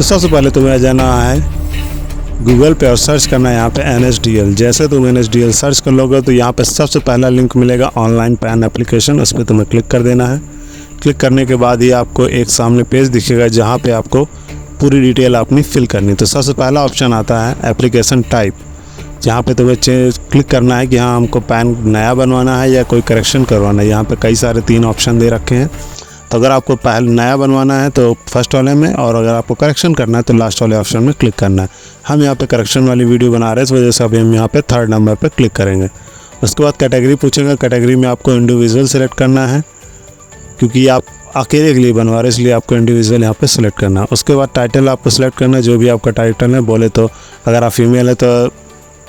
तो सबसे पहले तुम्हें जाना है गूगल पे और सर्च करना है यहाँ पे NSDL। जैसे तुम NSDL सर्च कर लोगे तो यहाँ पे सबसे पहला लिंक मिलेगा ऑनलाइन पैन एप्लीकेशन, उस पर तुम्हें क्लिक कर देना है। क्लिक करने के बाद ही आपको एक सामने पेज दिखेगा जहाँ पे आपको पूरी डिटेल अपनी फिल करनी। तो सबसे पहला ऑप्शन आता है एप्लीकेशन टाइप, जहाँ पे तुम्हें क्लिक करना है कि हाँ हमको पैन नया बनवाना है या कोई करेक्शन करवाना है। यहाँ पे कई सारे 3 ऑप्शन दे रखे हैं। तो अगर आपको पहले नया बनवाना है तो फर्स्ट वाले में, और अगर आपको करेक्शन करना है तो लास्ट वाले ऑप्शन में क्लिक करना है। हम यहाँ पे करेक्शन वाली वीडियो बना रहे हैं, इस वजह से अभी हम यहाँ पे 3rd नंबर पे क्लिक करेंगे। उसके बाद कैटेगरी पूछेगा, कैटेगरी में आपको इंडिविजुअल सेलेक्ट करना है, क्योंकि आप अकेले के लिए बनवा रहे हैं इसलिए आपको इंडिविजुअल यहाँ पे सेलेक्ट करना है। उसके बाद टाइटल आपको सेलेक्ट करना है, जो भी आपका टाइटल है। बोले तो अगर आप फीमेल है तो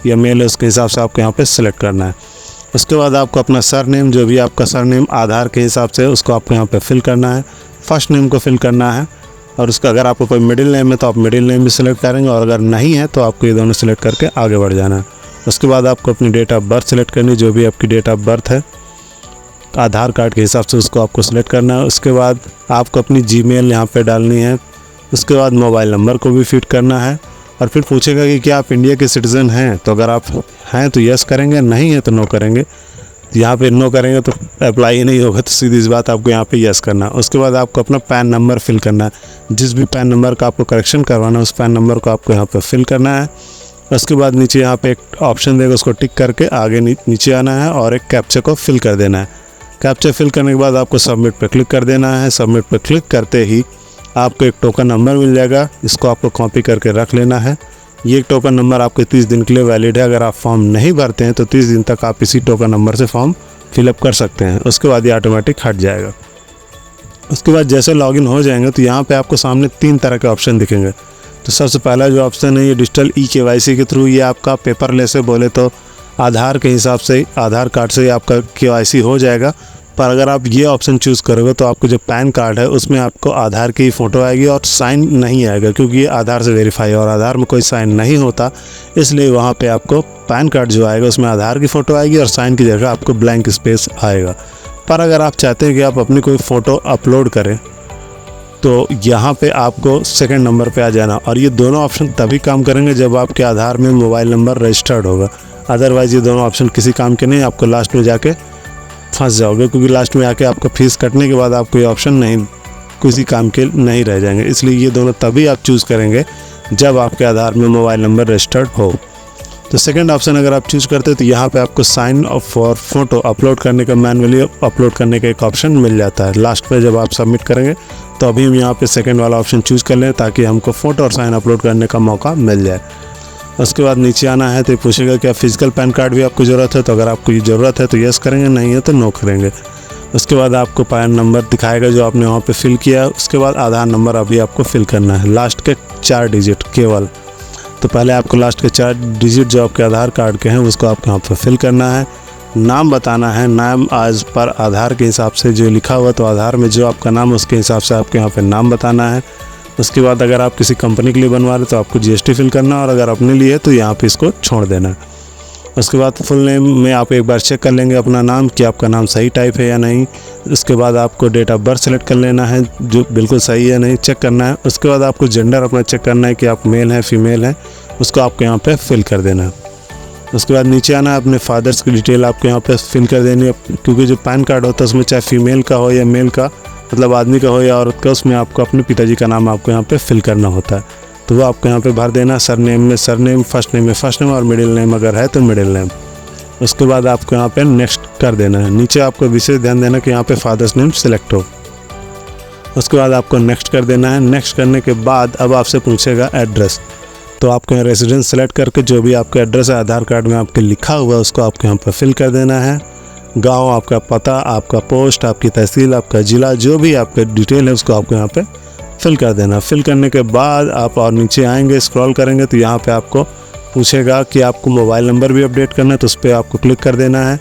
या मेल है उसके हिसाब से आपको यहाँ पे सेलेक्ट करना है। उसके बाद आपको अपना सरनेम, जो भी आपका सरनेम आधार के हिसाब से उसको आपको यहाँ पे फिल करना है। फर्स्ट नेम को फिल करना है, और उसका अगर आपको कोई मिडिल नेम है तो आप मिडिल नेम भी सिलेक्ट करेंगे, और अगर नहीं है तो आपको ये दोनों सिलेक्ट करके आगे बढ़ जाना है। उसके बाद आपको अपनी डेट ऑफ बर्थ सेलेक्ट करनी है, जो भी आपकी डेट ऑफ बर्थ है आधार कार्ड के हिसाब से उसको आपको सिलेक्ट करना है। उसके बाद आपको अपनी जीमेल यहाँ पे डालनी है। उसके बाद मोबाइल नंबर को भी फिट करना है, और फिर पूछेगा कि क्या आप इंडिया के सिटीज़न हैं। तो अगर आप हैं तो यस करेंगे, नहीं है तो नो करेंगे। यहाँ पे नो करेंगे तो अप्लाई ही नहीं होगा, तो सीधी सी बात आपको यहाँ पे यस करना है। उसके बाद आपको अपना पैन नंबर फिल करना है, जिस भी पैन नंबर का आपको करेक्शन करवाना है उस पैन नंबर को आपको यहाँ पे फिल करना है। उसके बाद नीचे यहाँ पे एक ऑप्शन देगा, उसको टिक करके आगे नीचे आना है और एक कैप्चा को फिल कर देना है। कैप्चा फिल करने के बाद आपको सबमिट पे क्लिक कर देना है। सबमिट पे क्लिक करते ही आपको एक टोकन नंबर मिल जाएगा, इसको आपको कॉपी करके रख लेना है। ये टोकन नंबर आपके 30 दिन के लिए वैलिड है। अगर आप फॉर्म नहीं भरते हैं तो 30 दिन तक आप इसी टोकन नंबर से फॉर्म फिलअप कर सकते हैं। उसके बाद ये ऑटोमेटिक हट जाएगा। उसके बाद जैसे लॉगिन हो जाएंगे तो यहाँ पे आपको सामने 3 तरह के ऑप्शन दिखेंगे। तो सबसे पहला जो ऑप्शन है ये डिजिटल eKYC के थ्रू, ये आपका पेपरलेस है। बोले तो आधार के हिसाब से, आधार कार्ड से आपका KYC हो जाएगा। पर अगर आप ये ऑप्शन चूज़ करोगे तो आपको जो पैन कार्ड है उसमें आपको आधार की फ़ोटो आएगी और साइन नहीं आएगा, क्योंकि ये आधार से वेरीफाई है और आधार में कोई साइन नहीं होता। इसलिए वहाँ पे आपको पैन कार्ड जो आएगा उसमें आधार की फ़ोटो आएगी और साइन की जगह आपको ब्लैंक स्पेस आएगा। पर अगर आप चाहते हैं कि आप अपनी कोई फ़ोटो अपलोड करें तो यहाँ पे आपको सेकंड नंबर पे आ जाना, और ये दोनों ऑप्शन तभी काम करेंगे जब आपके आधार में मोबाइल नंबर रजिस्टर्ड होगा। अदरवाइज़ ये दोनों ऑप्शन किसी काम के नहीं, आपको लास्ट में जाके फंस जाओगे, क्योंकि लास्ट में आके आपका फीस कटने के बाद आपको ये ऑप्शन नहीं, किसी काम के नहीं रह जाएंगे। इसलिए ये दोनों तभी आप चूज़ करेंगे जब आपके आधार में मोबाइल नंबर रजिस्टर्ड हो। तो सेकंड ऑप्शन अगर आप चूज़ करते हो तो यहाँ पे आपको साइन फॉर फोटो अपलोड करने का, मैनुअली अपलोड करने का एक ऑप्शन मिल जाता है। लास्ट में जब आप सबमिट करेंगे तो अभी हम यहाँ पे सेकंड वाला ऑप्शन चूज़ कर लें ताकि हमको फ़ोटो और साइन अपलोड करने का मौका मिल जाए। उसके बाद नीचे आना है तो पूछेगा क्या फिजिकल पैन कार्ड भी आपको ज़रूरत है। तो अगर आपको ये ज़रूरत है तो यस करेंगे, नहीं है तो नो करेंगे। उसके बाद आपको पैन नंबर दिखाएगा जो आपने वहाँ पे फिल किया है। उसके बाद आधार नंबर अभी आपको फिल करना है, लास्ट के 4 डिजिट केवल। तो पहले आपको लास्ट के 4 डिजिट जो आपके आधार कार्ड के हैं उसको आपको यहाँ पर फिल करना है। नाम बताना है, नाम आज पर आधार के हिसाब से जो लिखा हुआ, तो आधार में जो आपका नाम उसके हिसाब से आपको यहाँ पे नाम बताना है। उसके बाद अगर आप किसी कंपनी के लिए बनवा रहे तो आपको GST फिल करना, और अगर अपने लिए तो यहाँ पे इसको छोड़ देना है। उसके बाद फुल नेम में आप एक बार चेक कर लेंगे अपना नाम कि आपका नाम सही टाइप है या नहीं। उसके बाद आपको डेट ऑफ बर्थ सेलेक्ट कर लेना है, जो बिल्कुल सही है नहीं चेक करना है। उसके बाद आपको जेंडर अपना चेक करना है कि आप मेल हैं फीमेल हैं, उसको आपको यहाँ पे फिल कर देना है। उसके बाद नीचे आना है, अपने फादर्स की डिटेल आपको यहाँ पे फिल कर देनी है, क्योंकि जो पैन कार्ड होता है उसमें चाहे फीमेल का हो या मेल का, मतलब आदमी का हो या औरत का, उसमें आपको अपने पिताजी का नाम आपको यहाँ पे फिल करना होता है। तो वो आपको यहाँ पे भर देना। सरनेम में सरनेम, फर्स्ट नेम में फर्स्ट नेम, और मिडिल नेम अगर है तो मिडिल नेम। उसके बाद आपको यहाँ पे नेक्स्ट कर देना है। नीचे आपको विशेष ध्यान देना कि यहाँ पे फादर्स नेम सिलेक्ट हो। उसके बाद आपको नेक्स्ट कर देना है। नेक्स्ट करने के बाद अब आपसे पूछेगा एड्रेस, तो आपको यहाँ रेसिडेंस सेलेक्ट करके जो भी आपका एड्रेस है आधार कार्ड में आपके लिखा हुआ है उसको आपको यहाँ पर फिल कर देना है। गांव, आपका पता, आपका पोस्ट, आपकी तहसील, आपका ज़िला, जो भी आपका डिटेल है उसको आपको यहाँ पे फिल कर देना। फिल करने के बाद आप और नीचे आएंगे, स्क्रॉल करेंगे तो यहाँ पे आपको पूछेगा कि आपको मोबाइल नंबर भी अपडेट करना है, तो उस पर आपको क्लिक कर देना है।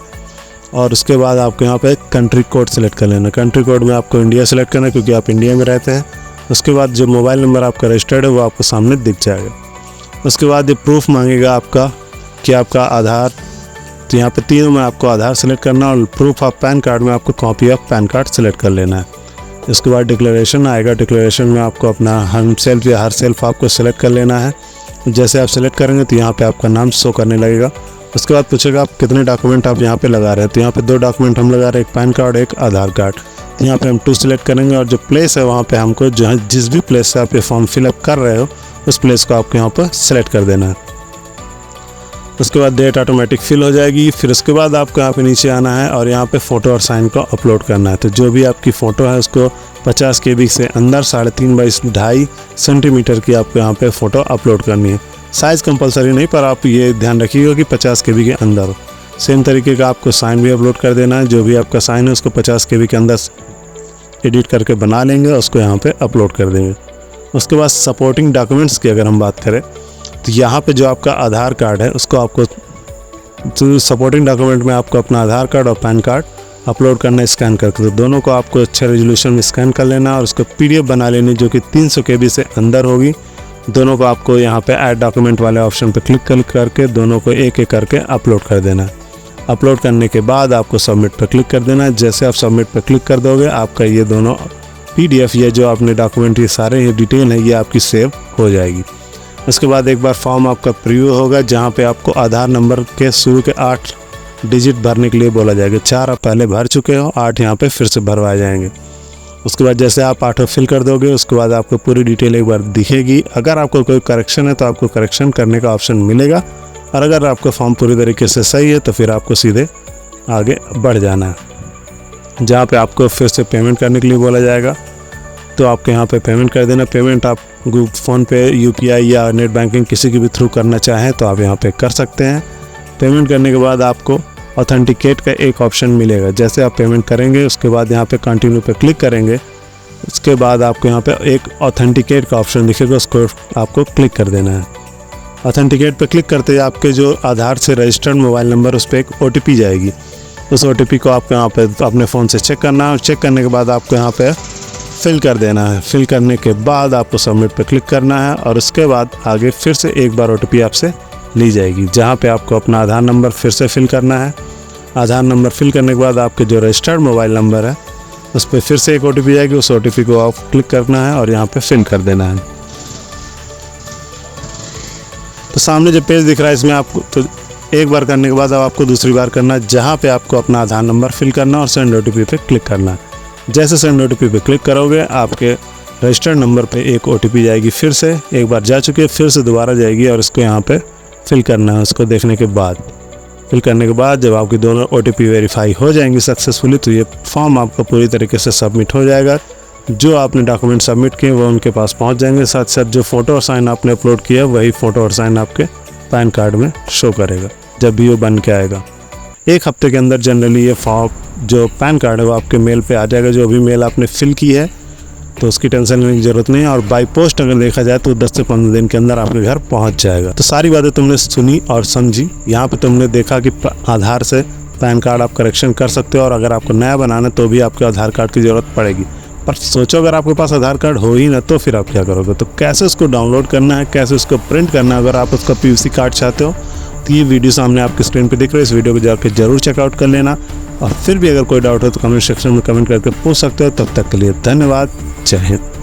और उसके बाद आपको यहाँ पे कंट्री कोड सेलेक्ट कर लेना। कंट्री कोड में आपको इंडिया सेलेक्ट करना है क्योंकि आप इंडिया में रहते हैं। उसके बाद जो मोबाइल नंबर आपका रजिस्टर्ड है वो आपको सामने दिख जाएगा। उसके बाद ये प्रूफ मांगेगा आपका कि आपका आधार, तो यहाँ पे तीनों में आपको आधार सेलेक्ट करना और प्रूफ ऑफ पैन कार्ड में आपको copy of pan card select कर लेना है। इसके बाद डिक्लेरेशन आएगा। डिक्लेरेशन में आपको अपना हम सेल्फ या हर सेल्फ आपको सेलेक्ट कर लेना है। जैसे आप सेलेक्ट करेंगे तो यहाँ पे आपका नाम शो करने लगेगा। उसके बाद पूछेगा आप कितने डॉक्यूमेंट आप यहाँ पे लगा रहे हैं। तो यहाँ पे 2 डॉक्यूमेंट हम लगा रहे हैं, एक पैन कार्ड एक आधार कार्ड। तो यहाँ पे हम 2 सेलेक्ट करेंगे और जो प्लेस है वहाँ पे हमको जहाँ जिस भी प्लेस से आप ये फॉर्म फिलअप कर रहे हो उस प्लेस को आपको यहाँ पर सेलेक्ट कर देना है। उसके बाद डेट ऑटोमेटिक फिल हो जाएगी। फिर उसके बाद आपको यहाँ पे नीचे आना है और यहाँ पे फ़ोटो और साइन को अपलोड करना है। तो जो भी आपकी फ़ोटो है उसको 50 KB से अंदर 3.5 बाई 2.5 सेंटीमीटर की आपको यहाँ पे फ़ोटो अपलोड करनी है। साइज़ कंपलसरी नहीं, पर आप ये ध्यान रखिएगा कि 50 KB के अंदर हो। सेम तरीके का आपको साइन भी अपलोड कर देना है। जो भी आपका साइन है उसको 50 KB के अंदर एडिट करके बना लेंगे, उसको यहाँ पे अपलोड कर देंगे। उसके बाद सपोर्टिंग डॉक्यूमेंट्स की अगर हम बात करें तो यहाँ पे जो आपका आधार कार्ड है उसको आपको सपोर्टिंग डॉक्यूमेंट में आपको अपना आधार कार्ड और पैन कार्ड अपलोड करना है स्कैन करके। तो दोनों को आपको अच्छे रेजोल्यूशन में स्कैन कर लेना और उसको PDF बना लेनी जो कि 300 KB से अंदर होगी। दोनों को आपको यहाँ पे ऐड डॉक्यूमेंट वाले ऑप्शन पे क्लिक करके दोनों को एक एक करके अपलोड कर देना है। अपलोड करने के बाद आपको सबमिट पर क्लिक कर देना है। जैसे आप सबमिट पर क्लिक कर दोगे आपका ये दोनों PDF ये जो आपने डॉक्यूमेंट ये सारे ये डिटेल है ये आपकी सेव हो जाएगी। उसके बाद एक बार फॉर्म आपका प्रीव्यू होगा जहाँ पे आपको आधार नंबर के शुरू के 8 डिजिट भरने के लिए बोला जाएगा। 4 आप पहले भर चुके हो, 8 यहाँ पे फिर से भरवाए जाएंगे। उसके बाद जैसे आप 8 फिल कर दोगे उसके बाद आपको पूरी डिटेल एक बार दिखेगी। अगर आपको कोई करेक्शन है तो आपको करेक्शन करने का ऑप्शन मिलेगा और अगर आपका फॉर्म पूरी तरीके से सही है तो फिर आपको सीधे आगे बढ़ जाना है। जहाँ पे आपको फिर से पेमेंट करने के लिए बोला जाएगा तो आपको यहाँ पे पेमेंट कर देना। पेमेंट आप फ़ोन पे UPI या नेट बैंकिंग किसी के भी थ्रू करना चाहें तो आप यहाँ पे कर सकते हैं। पेमेंट करने के बाद आपको ऑथेंटिकेट का एक ऑप्शन मिलेगा। जैसे आप पेमेंट करेंगे उसके बाद यहाँ पे कंटिन्यू पे क्लिक करेंगे। उसके बाद आपको यहाँ पे एक ऑथेंटिकेट का ऑप्शन दिखेगा, उसको आपको क्लिक कर देना है। ऑथेंटिकेट पे क्लिक करते ही आपके जो आधार से रजिस्टर्ड मोबाइल नंबर उस पर एक OTP जाएगी। उस OTP को आपको यहाँ पे अपने फ़ोन से चेक करना है और चेक करने के बाद आपको यहाँ पे फिल कर देना है। फिल करने के बाद आपको सबमिट पे क्लिक करना है और उसके बाद आगे फिर से एक बार OTP आपसे ली जाएगी जहाँ पे आपको अपना आधार नंबर फिर से फिल करना है। आधार नंबर फिल करने के बाद आपके जो रजिस्टर्ड मोबाइल नंबर है उस पर फिर से एक OTP आएगी। उस OTP को आप क्लिक करना है और यहाँ पे फिल कर देना है। तो सामने जो पेज दिख रहा है इसमें आपको तो एक बार करने के बाद अब आपको दूसरी बार करना है जहाँ पे आपको अपना आधार नंबर फिल करना और सेंड OTP पे क्लिक करना है। जैसे सेंड OTP पे क्लिक करोगे आपके रजिस्टर्ड नंबर पे एक OTP जाएगी। फिर से एक बार जा चुकी है फिर से दोबारा जाएगी और इसको यहाँ पे फिल करना है। उसको देखने के बाद फिल करने के बाद जब आपकी दोनों OTP वेरीफाई हो जाएंगी सक्सेसफुली तो ये फॉर्म आपका पूरी तरीके से सबमिट हो जाएगा। जो आपने डॉक्यूमेंट सबमिट किए वो उनके पास पहुँच जाएंगे। साथ साथ जो फ़ोटो और साइन आपने अपलोड किया वही फ़ोटो और साइन आपके पैन कार्ड में शो करेगा जब भी वो बन के आएगा। 1 हफ्ते के अंदर जनरली ये फॉर्म जो पैन कार्ड है वो आपके मेल पे आ जाएगा। जो भी मेल आपने फिल की है तो उसकी टेंशन लेने की ज़रूरत नहीं है और बाई पोस्ट अगर देखा जाए तो 10 से 15 दिन के अंदर आपके घर पहुंच जाएगा। तो सारी बातें तुमने सुनी और समझी। यहाँ पे तुमने देखा कि आधार से पैन कार्ड आप करेक्शन कर सकते हो और अगर आपको नया बनाना तो भी आपके आधार कार्ड की ज़रूरत पड़ेगी। पर सोचो अगर आपके पास आधार कार्ड हो ही ना तो फिर आप क्या करोगे। तो कैसे उसको डाउनलोड करना है, कैसे उसको प्रिंट करना है, अगर आप उसका PVC कार्ड चाहते हो तो ये वीडियो सामने आपकी स्क्रीन पे दिख रहा है। इस वीडियो को जाकर जरूर चेकआउट कर लेना और फिर भी अगर कोई डाउट हो तो कमेंट सेक्शन में कमेंट करके पूछ सकते हो। तब तक के लिए धन्यवाद। जय हिंद।